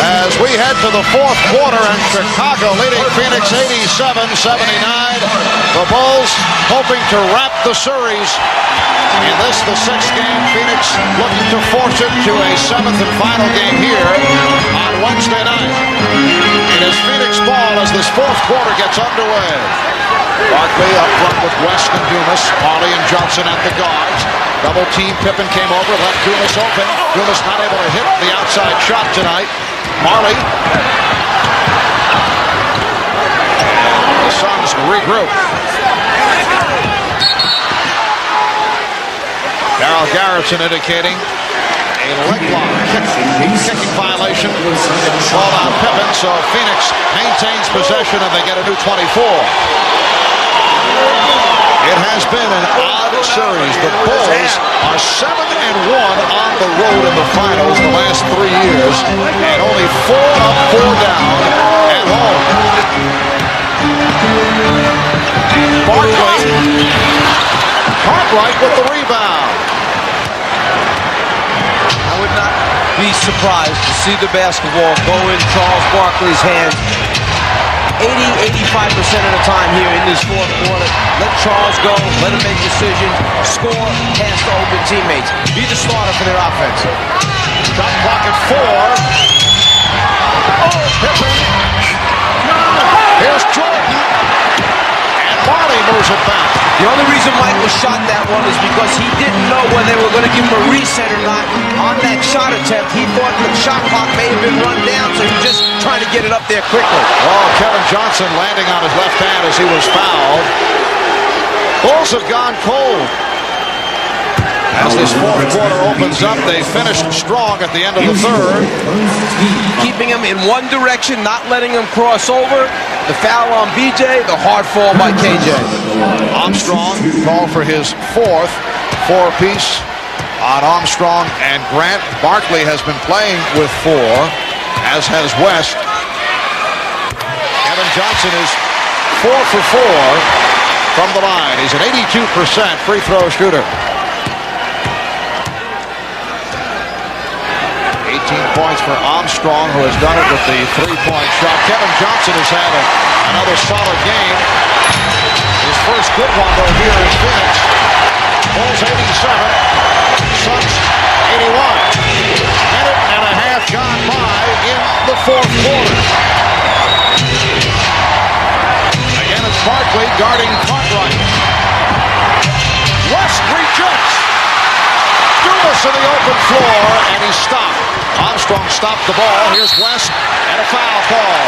As we head to the fourth quarter and Chicago leading Phoenix 87-79. The Bulls hoping to wrap the series. In this, the sixth game, Phoenix looking to force it to a seventh and final game here on Wednesday night. It is Phoenix ball as this fourth quarter gets underway. Barkley up front with West and Dumas. Marley and Johnson at the guards. Double team. Pippen came over, left Dumas open. Dumas not able to hit the outside shot tonight. Marley. The Suns regroup. Darryl Garrison indicating a leg block, kicking violation. Called on Pippen, so Phoenix maintains possession and they get a new 24. It has been an odd series. The Bulls are 7-1 on the road in the finals the last 3 years, and only 4 up, 4 down at home. Barkley, Cartwright with the rebound. I would not be surprised to see the basketball go in Charles Barkley's hands 80-85% of the time here in this fourth quarter. Let Charles go, let him make decisions, score, pass to open teammates. Be the starter for their offense. Shot clock at 4. Oh, Pippen. Here's Jordan. And Marley moves it back. The only reason Michael shot that one is because he didn't know whether they were going to give him a reset or not on that shot attempt. He thought the shot clock may have been run down, so he was just trying to get it up there quickly. Oh, Kevin Johnson landing on his left hand as he was fouled. Bulls have gone cold. As this fourth quarter opens up, they finished strong at the end of the third. Keeping him in one direction, not letting him cross over. The foul on BJ, the hard fall by KJ. Armstrong called for his fourth four-piece on Armstrong and Grant. Barkley has been playing with 4, as has West. Kevin Johnson is 4 for 4 from the line. He's an 82% free throw shooter. 18 points for Armstrong, who has done it with the three-point shot. Kevin Johnson has had another solid game. His first good one, though, here in Phoenix. Bulls 87, Suns 81. Minute and a half gone by in the fourth quarter. Again, it's Barkley guarding Cartwright. West rejects. Dumas in the open floor, and he's stopped. Armstrong stopped the ball. Here's West, and a foul call.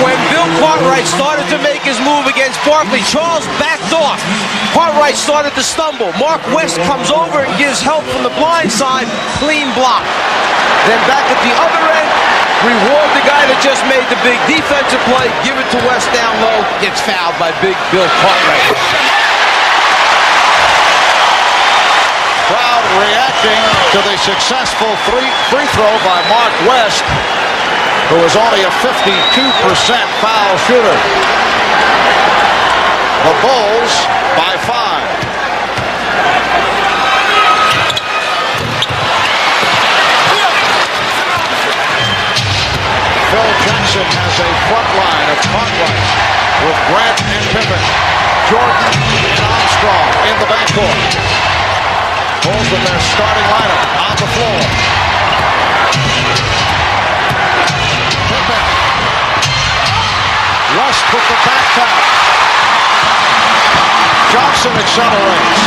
When Bill Cartwright started to make his move against Barkley, Charles backed off. Cartwright started to stumble. Mark West comes over and gives help from the blind side. Clean block. Then back at the other end, reward the guy that just made the big defensive play. Give it to West down low. Gets fouled by big Bill Cartwright. Crowd reacting to the successful free throw by Mark West, who is only a 52% foul shooter. The Bulls by 5. Phil Jackson has a front line of Cartwright with Grant and Pippen, Jordan and Armstrong in the backcourt. Bulls with their starting lineup on the floor. Pippen. West with the back tap. Johnson accelerates.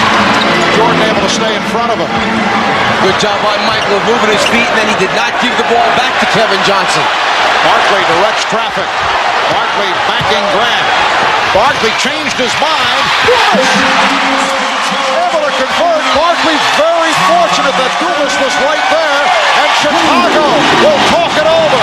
Jordan able to stay in front of him. Good job by Michael moving his feet, and then he did not give the ball back to Kevin Johnson. Barkley directs traffic. Barkley backing Grant. Barkley changed his mind. Able to convert. Barkley very fortunate that Dumas was right there, and Chicago will talk it over.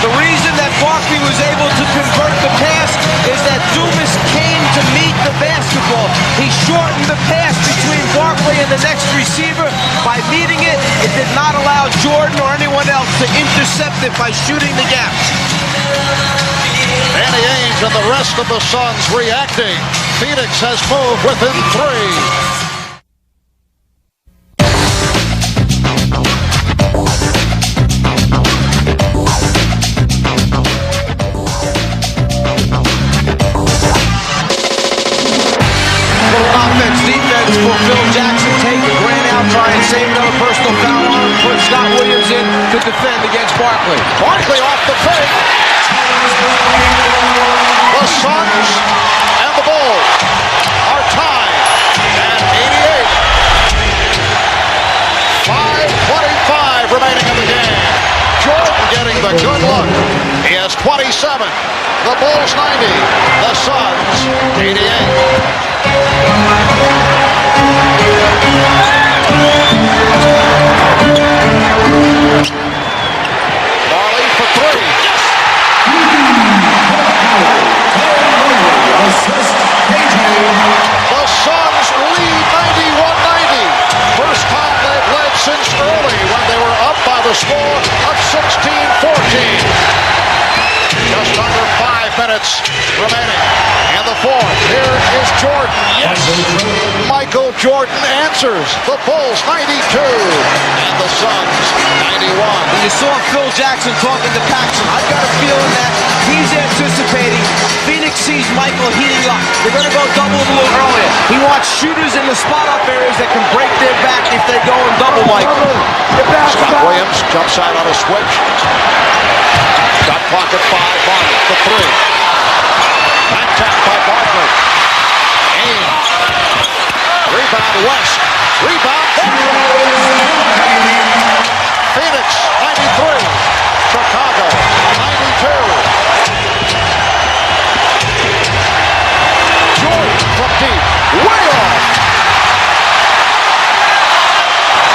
The reason that Barkley was able to convert the pass is that Dumas came to meet the basketball. He shortened the pass between Barkley and the next receiver. By meeting it, it did not allow Jordan or anyone else to intercept it by shooting the gap. Danny Ainge and the rest of the Suns reacting. Phoenix has moved within 3. Defense for Phil Jackson. Take Grant out, try and save another personal foul on him. Put Scott Williams in to defend against Barkley. Barkley off the fake. The Suns and the Bulls are tied at 88. 5:25 remaining in the game. Jordan getting the good look. He has 27. The Bulls 90. The Suns 88. Marley for 3. The Suns lead 91-90. First time they've led since early when they were up by the score of 16-14. Just under 5 minutes remaining in the fourth. Here is Jordan. Yes. Michael Jordan answers. The Bulls 92 and the Suns 91. You saw Phil Jackson talking to Paxson. I've got a feeling that he's anticipating. Phoenix sees Michael heating up. They're going to go double him a little earlier. He wants shooters in the spot-up areas that can break their back if they go and double Michael. Scott Williams jumps out on a switch. Got clock at 5. Barkley for 3. Back tap by Barkley. Ainge. Rebound West. Rebound. Phoenix 93. Chicago 92. Jordan from deep. Way off.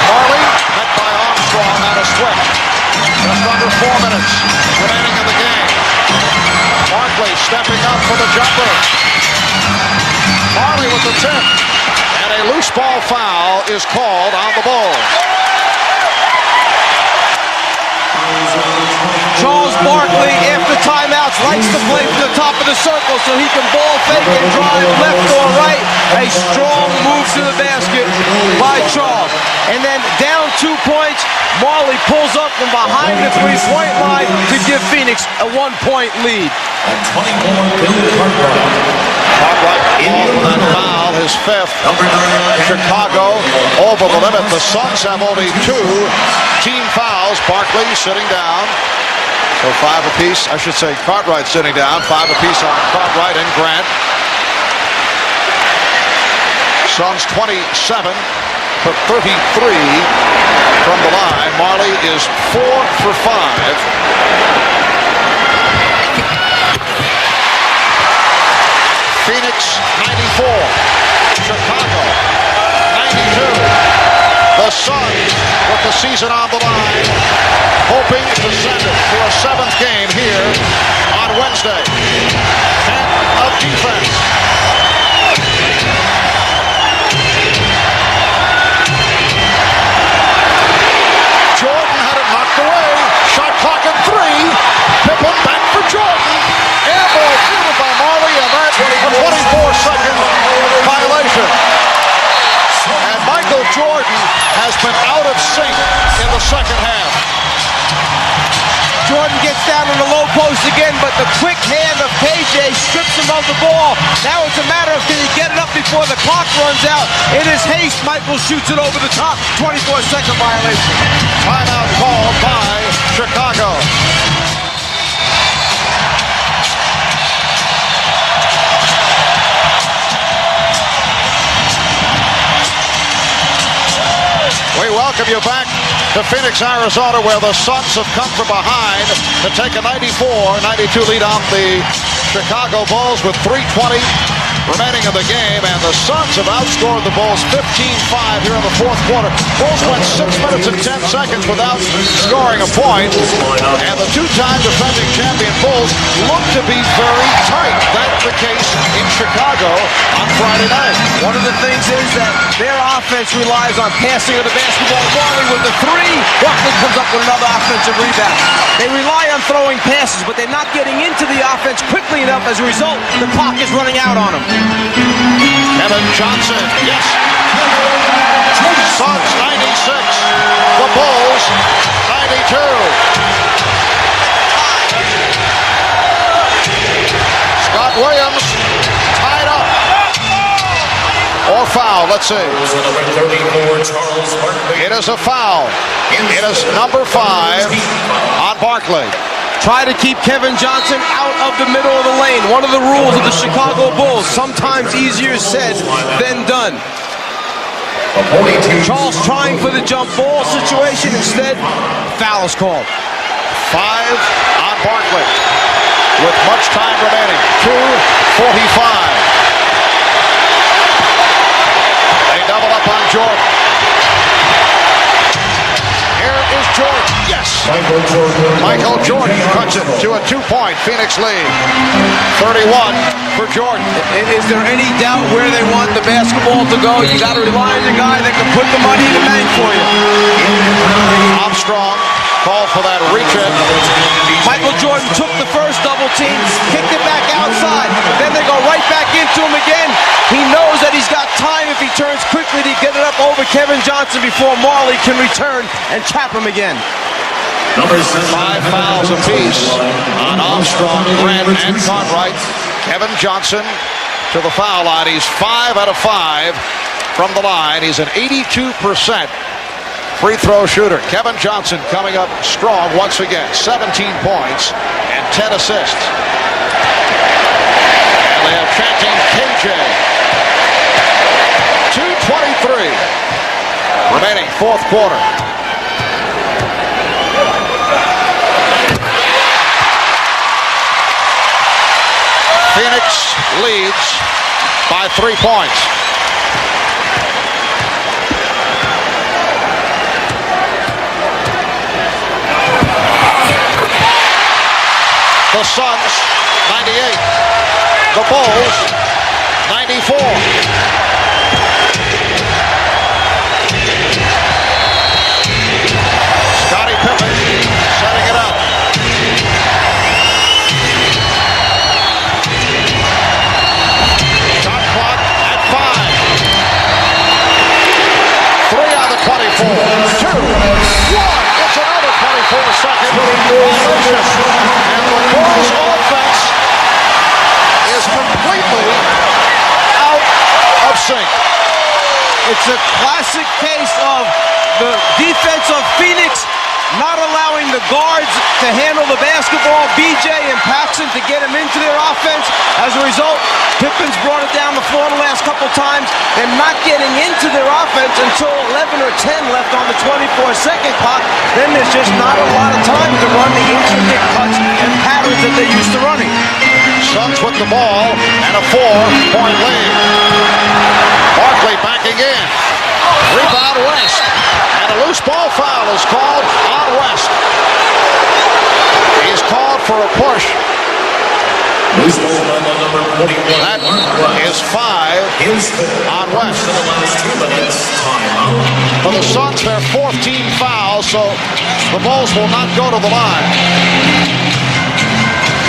Marley met by Armstrong on a switch. Just under 4 minutes remaining in the game. Barkley stepping up for the jumper. Marley with the tip. And a loose ball foul is called on the Bulls. Charles Barkley, after timeouts, likes to play from the top of the circle so he can ball fake and drive left or right. A strong move to the basket by Charles. And then down 2 points, Marley pulls up from behind the three-point line to give Phoenix a 1-point lead. Cartwright on that foul, his 5th. Chicago over the limit. The Suns have only 2 team fouls. Barkley sitting down. So 5 apiece. I should say Cartwright sitting down. 5 apiece on Cartwright and Grant. Suns 27 for 33 from the line. Marley is 4 for 5. Phoenix 94. Chicago 92. The Suns with the season on the line, hoping to send it to a 7th game here on Wednesday. 10 of defense. Jordan had it knocked away. Shot clock at 3. Pippen back for Jordan. Air ball fielded by Marley, and that's a 24-second violation. And Michael Jordan has been out of sync in the second half. Jordan gets down on the low post again, but the quick hand of KJ strips him of the ball. Now it's a matter of can he get it up before the clock runs out. In his haste, Michael shoots it over the top. 24-second violation. Timeout called by Chicago. We welcome you back to Phoenix, Arizona, where the Suns have come from behind to take a 94-92 lead off the Chicago Bulls with 3:20 remaining in the game, and the Suns have outscored the Bulls 15-5 here in the fourth quarter. Bulls went 6 minutes and 10 seconds without scoring a point, and the two-time defending champion Bulls look to be very tight. That's the case in Chicago on Friday night. One of the things is that their offense relies on passing of the basketball. Marley with the three. Barkley comes up with another offensive rebound. They rely on throwing passes, but they're not getting into the offense quickly enough. As a result, the clock is running out on them. Kevin Johnson, yes. Suns 96. The Bulls 92. Scott Williams tied up. Or foul, let's see. It is a foul. It is number 5 on Barkley. Try to keep Kevin Johnson out of the middle of the lane. One of the rules of the Chicago Bulls. Sometimes easier said than done. Charles trying for the jump ball situation. Instead, foul is called. 5 on Barkley. With much time remaining. 2:45. They double up on Jordan. Here is Jordan. Yes. Michael Jordan cuts it to a 2-point Phoenix lead. 31 for Jordan. Is there any doubt where they want the basketball to go? You got to rely on the guy that can put the money in the bank for you. Armstrong called for that reach in. Michael Jordan took the first double team, kicked it back outside. Then they go right back into him again. He knows that he's got time if he turns quickly to get it up over Kevin Johnson before Marley can return and trap him again. 5 fouls apiece on Armstrong, Grant, and Cartwright. Kevin Johnson to the foul line. He's 5 out of 5 from the line. He's an 82% free throw shooter. Kevin Johnson coming up strong once again. 17 points and 10 assists. And they are chanting KJ. 2:23 remaining fourth quarter. Phoenix leads by 3 points. The Suns, 98. The Bulls, 94. Scottie Pippen setting it up. Shot clock at 5. 3 on the 24. 2. 1. It's another 24-second violation. And the Bulls offense is completely out of sync. It's a classic case of the defense of Phoenix not allowing the guards to handle the basketball, BJ and Paxson to get him into their offense. As a result, Pippen's brought it down the floor the last couple times. They're not getting into their offense until 11 or 10 left on the 24-second clock. Then there's just not a lot of time to run the intricate cuts and patterns that they're used to running. Suns with the ball and a 4-point lead. Barkley backing in. Rebound West. And a loose ball foul is called on West. He's called for a push. That is 5 on West. For the Suns, their 4th team foul, so the Bulls will not go to the line.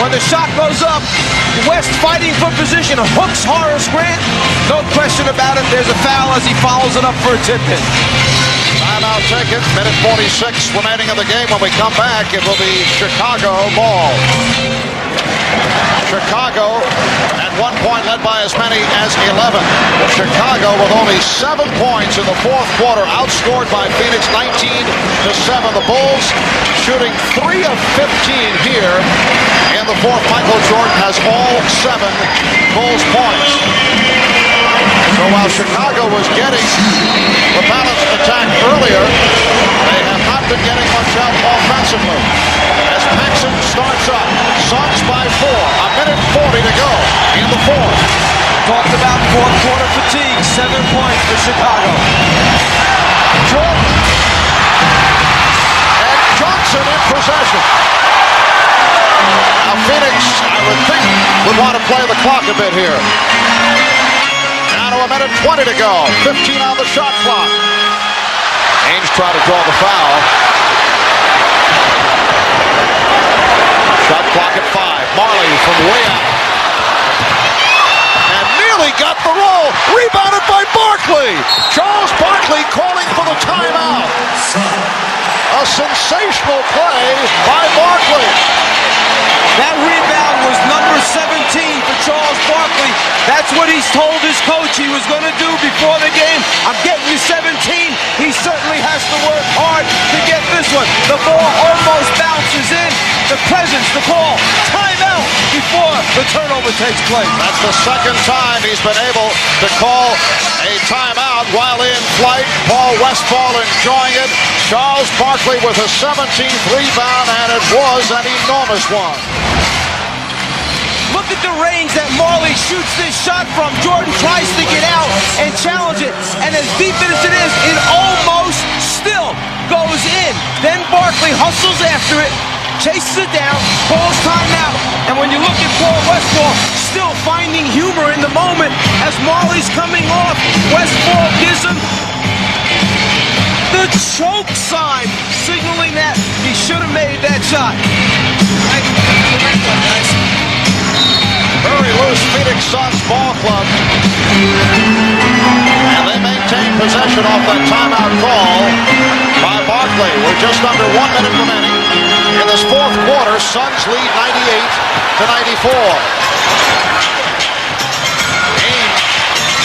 When the shot goes up, West fighting for position, hooks Horace Grant. No question about it, there's a foul as he follows it up for a tip-in. Timeout taken, minute 46 remaining of the game. When we come back, it will be Chicago ball. Chicago at one point led by as many as 11. Chicago with only 7 points in the fourth quarter, outscored by Phoenix 19-7. The Bulls shooting 3 of 15 here in the fourth. Michael Jordan has all 7 Bulls points. So while Chicago was getting the balanced attack earlier, they have not been getting much out offensively. As Paxson starts up, Suns by 4, a minute 40 to go in the fourth. talked about fourth quarter fatigue. 7 points for Chicago. Jordan. And Johnson in possession. Now Phoenix, I would think, would want to play the clock a bit here. Down to a minute 20 to go. 15 on the shot clock. Ainge tried to draw the foul. Shot clock at 5. Marley from way out. And nearly got the roll. Rebounded by Barkley. Charles Barkley calling for the timeout. A sensational play by Barkley. That rebound was number 17 for Charles Barkley. That's what he's told his coach he was going to do before the game. I'm getting you 17. He certainly has to work hard to get this one. The ball almost bounces in. The presence, the call, timeout before the turnover takes place. That's the second time he's been able to call a timeout while in flight. Paul Westphal enjoying it. Charles Barkley with a 17th rebound, and it was an enormous one. Look at the range that Marley shoots this shot from. Jordan tries to get out and challenge it, and as deep as it is, it almost still goes in. Then Barkley hustles after it, chases it down, calls timeout, and when you look at Paul Westphal, still finding humor in the moment as Marley's coming off, Westphal gives him the choke sign, signaling that he should have made that shot. Very loose Phoenix Suns ball club. And they maintain possession off that timeout call by Barkley. We're just under 1 minute remaining. In this fourth quarter, Suns lead 98-94. Ainge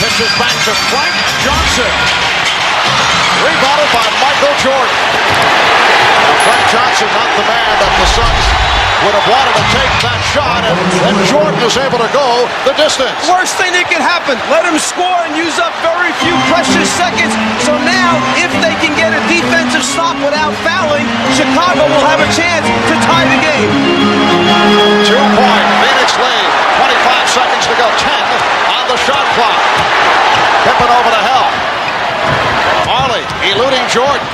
pitches back to Frank Johnson. Rebounded by Michael Jordan. Now Frank Johnson, not the man that the Suns would have wanted to take that shot, and then Jordan is able to go the distance. Worst thing that could happen, let him score and use up very few precious seconds. So now, if they can get a defensive stop without fouling, Chicago will have a chance to tie the game. 2-point Phoenix lead. 25 seconds to go. 10 on the shot clock. Pippen over to help. Marley eluding Jordan.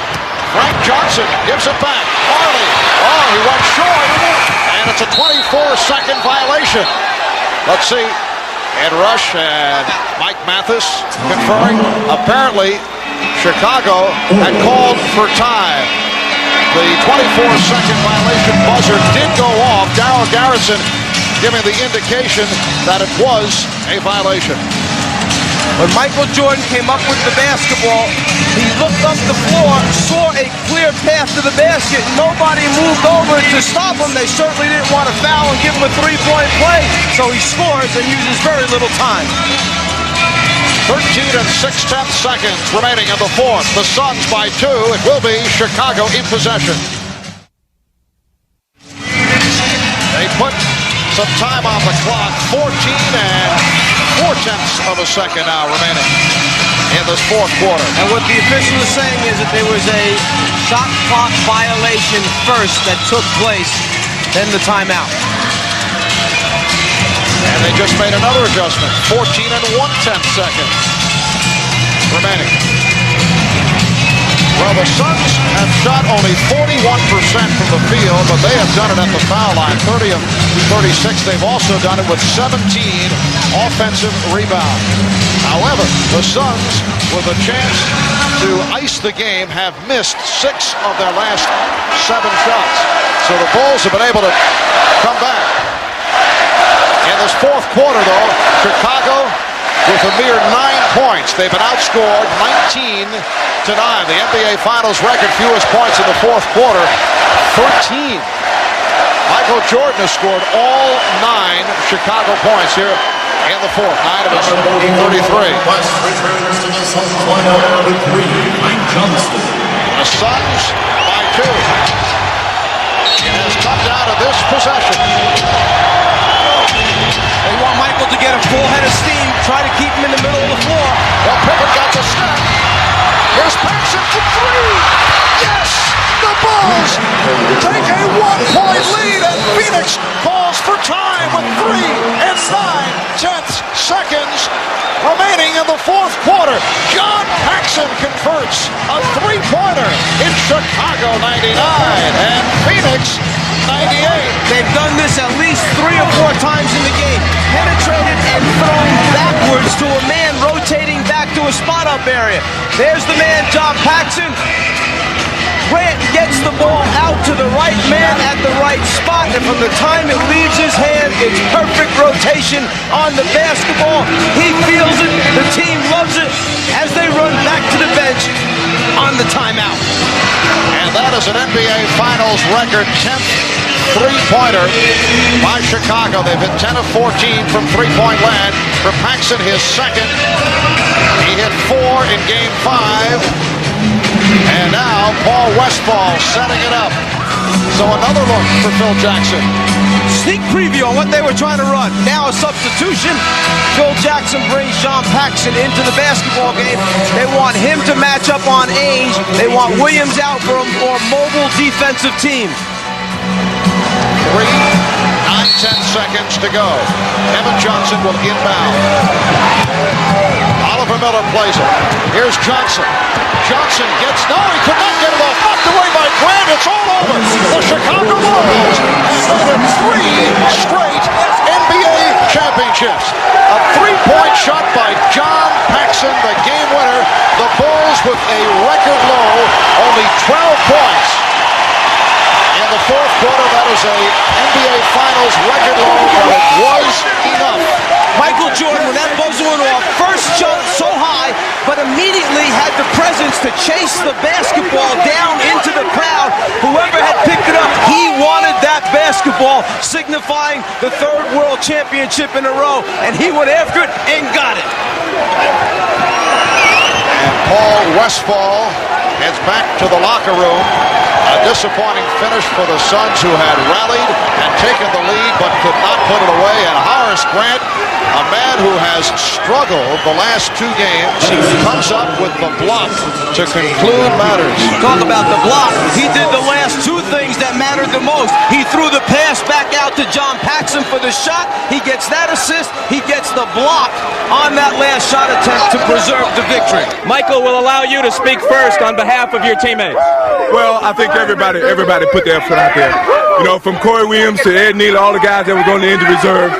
Frank Johnson gives it back. Marley. Oh, he went short. And it's a 24-second violation. Let's see. Ed Rush and Mike Mathis conferring. Apparently, Chicago had called for time. The 24-second violation buzzer did go off. Darryl Garrison giving the indication that it was a violation. When Michael Jordan came up with the basketball, he looked up the floor, saw a clear path to the basket. Nobody moved over to stop him. They certainly didn't want to foul and give him a three-point play. So he scores and uses very little time. 13 6/10 seconds remaining in the fourth. The Suns by 2. It will be Chicago in possession. They put some time on the clock. 14 4/10 of a second now remaining in this fourth quarter. And what the official is saying is that there was a shot clock violation first that took place, then the timeout. And they just made another adjustment. 14 1/10 seconds remaining. Well, the Suns have shot only 41% from the field, but they have done it at the foul line. 30 of 36. They've also done it with 17 offensive rebounds. However, the Suns, with a chance to ice the game, have missed 6 of their last 7 shots. So the Bulls have been able to come back. In this fourth quarter, though, Chicago with a mere 9 points. They've been outscored 19-9. The NBA Finals record fewest points in the fourth quarter, 13. Michael Jordan has scored all 9 Chicago points here in the fourth. 9 of his 33. The Suns by 2. It has come down to this possession. They want Michael to get a full head of steam, try to keep him in the middle of the floor. Well, Pippen got the step. Here's Paxson for 3. Yes! The Bulls take a 1-point lead, and Phoenix calls for time with 3 9/10 seconds fourth quarter. John Paxson converts a three-pointer in Chicago 99 and Phoenix 98. They've done this at least 3 or 4 times in the game. Penetrated and thrown backwards to a man rotating back to a spot-up area. There's the man, John Paxson. Grant gets the ball out to the right man at the right spot, and from the time it leaves his hand, it's perfect rotation on the basketball. He feels it, the team loves it, as they run back to the bench on the timeout. And that is an NBA Finals record 10th three-pointer by Chicago. They've hit 10 of 14 from three-point land. For Paxson, his second. He hit 4 in Game 5. And now Paul Westphal setting it up. So another look for Phil Jackson. Sneak preview on what they were trying to run. Now a substitution. Phil Jackson brings John Paxson into the basketball game. They want him to match up on Ainge. They want Williams out for a more mobile defensive team. 3, 9, 10 seconds to go. Kevin Johnson will inbound. Oliver Miller plays it. Here's Johnson. Johnson gets, no, he could not get it off. Knocked away by Grant. It's all over. The Chicago Bulls have won 3 straight NBA championships. A three-point shot by John Paxson, the game winner. The Bulls with a record low, only 12 points. In the fourth quarter, that is a NBA Finals record low, but it was enough. Michael Jordan, when that buzzer went off, first jumped so high, but immediately had the presence to chase the basketball down into the crowd. Whoever had picked it up, he wanted that basketball, signifying the 3rd World Championship in a row, and he went after it and got it. And Paul Westphal heads back to the locker room. A disappointing finish for the Suns, who had rallied and taken the lead but could not put it away. And Horace Grant, a man who has struggled the last 2 games, comes up with the block to conclude matters. Talk about the block. He did the last 2 things that mattered the most. He threw the pass back out to John Paxson for the shot. He gets that assist. He gets the block on that last shot attempt to preserve the victory. Michael will allow you to speak first on behalf of your teammates. Well, I think everybody put their effort out there. You know, from Corey Williams to Ed Neal, all the guys that were going to injury reserve.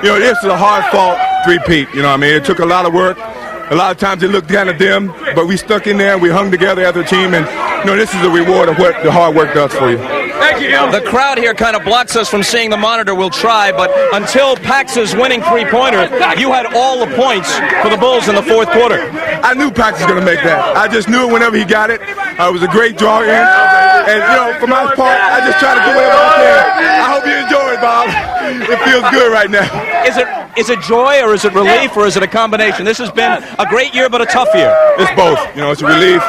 You know, this is a hard-fought three-peat. You know what I mean? It took a lot of work. A lot of times it looked kind of dim, but we stuck in there and we hung together as a team. And, you know, this is a reward of what the hard work does for you. Thank you. The crowd here kind of blocks us from seeing the monitor. We'll try, but until Pax's winning three-pointer, you had all the points for the Bulls in the fourth quarter. I knew Pax was going to make that. I just knew it whenever he got it. It was a great draw in. And, you know, for my part, I just try to do whatever I can. I hope you enjoy it, Bob. It feels good right now. Is it joy, or is it relief, or is it a combination? This has been a great year, but a tough year. It's both. You know, it's a relief.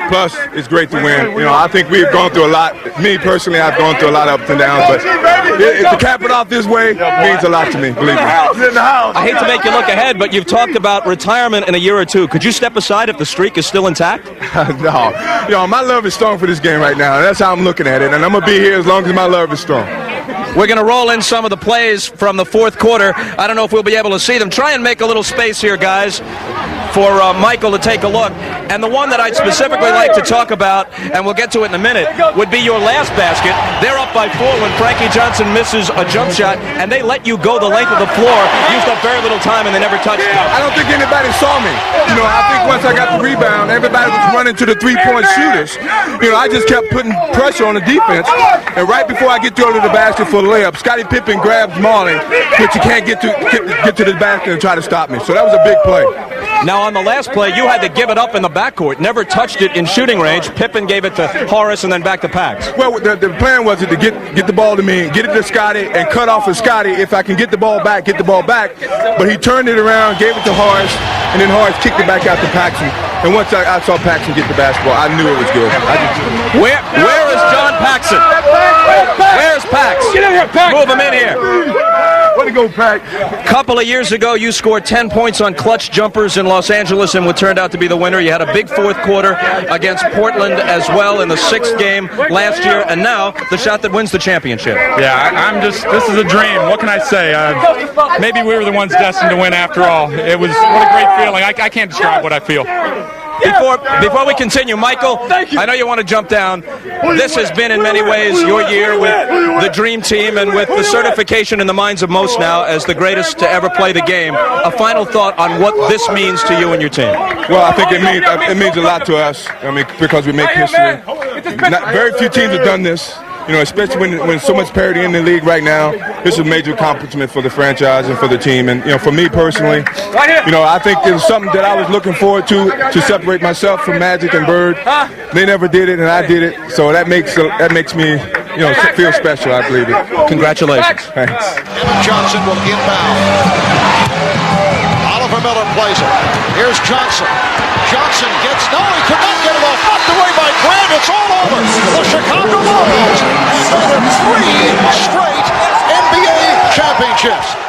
Plus, it's great to win. You know, I think we've gone through a lot. Me, personally, I've gone through a lot of ups and downs. But to cap it off this way means a lot to me, believe me. I hate to make you look ahead, but you've talked about retirement in a year or 2. Could you step aside if the streak is still intact? No. You know, my love is strong for this game right now. That's how I'm looking at it. And I'm going to be here as long as my love is strong. We're going to roll in some of the plays from the fourth quarter. I don't know if we'll be able to see them. Try and make a little space here, guys, for Michael to take a look. And the one that I'd specifically like to talk about, and we'll get to it in a minute, would be your last basket. They're up by 4 when Frankie Johnson misses a jump shot, and they let you go the length of the floor. Used up very little time, and they never touched you. I don't think anybody saw me. You know, I think once I got the rebound, everybody was running to the three-point shooters. You know, I just kept putting pressure on the defense. And right before I get to the basket for the layup, Scottie Pippen grabs Marlin, but you can't get to the basket and try to stop me. So that was a big play. Now, on the last play, you had to give it up in the backcourt. Never touched it in shooting range. Pippen gave it to Horace and then back to Pax. Well, the plan was to get the ball to me, get it to Scottie, and cut off of Scottie. If I can get the ball back. But he turned it around, gave it to Horace, and then Horace kicked it back out to Paxson. And once I saw Paxson get the basketball, I knew it was good. Where is John Paxson? Where's Pax? Get in here, Pax. Move him in here. to go, Pack. Couple of years ago, you scored 10 points on clutch jumpers in Los Angeles and what turned out to be the winner. You had a big fourth quarter against Portland as well in the 6th game last year, and now the shot that wins the championship. Yeah, this is a dream. What can I say? Maybe we were the ones destined to win after all. What a great feeling. I can't describe what I feel. Before we continue, Michael, I know you want to jump down. This has been in many ways your year with the Dream Team and with the certification in the minds of most now as the greatest to ever play the game. A final thought on what this means to you and your team. Well, I think it means a lot to us. I mean, because we make history. Very few teams have done this. You know, especially when so much parity in the league right now, this is a major accomplishment for the franchise and for the team. And, you know, for me personally, you know, I think it was something that I was looking forward to separate myself from Magic and Bird. They never did it, and I did it. So that makes me, you know, feel special, I believe it. Congratulations. Thanks. Evan Johnson will inbound. Oliver Miller plays it. Here's Johnson. Johnson gets, no, he could not get it off. Knocked away by Grant. It's all over. The Chicago Bulls have made it 3 straight NBA championships.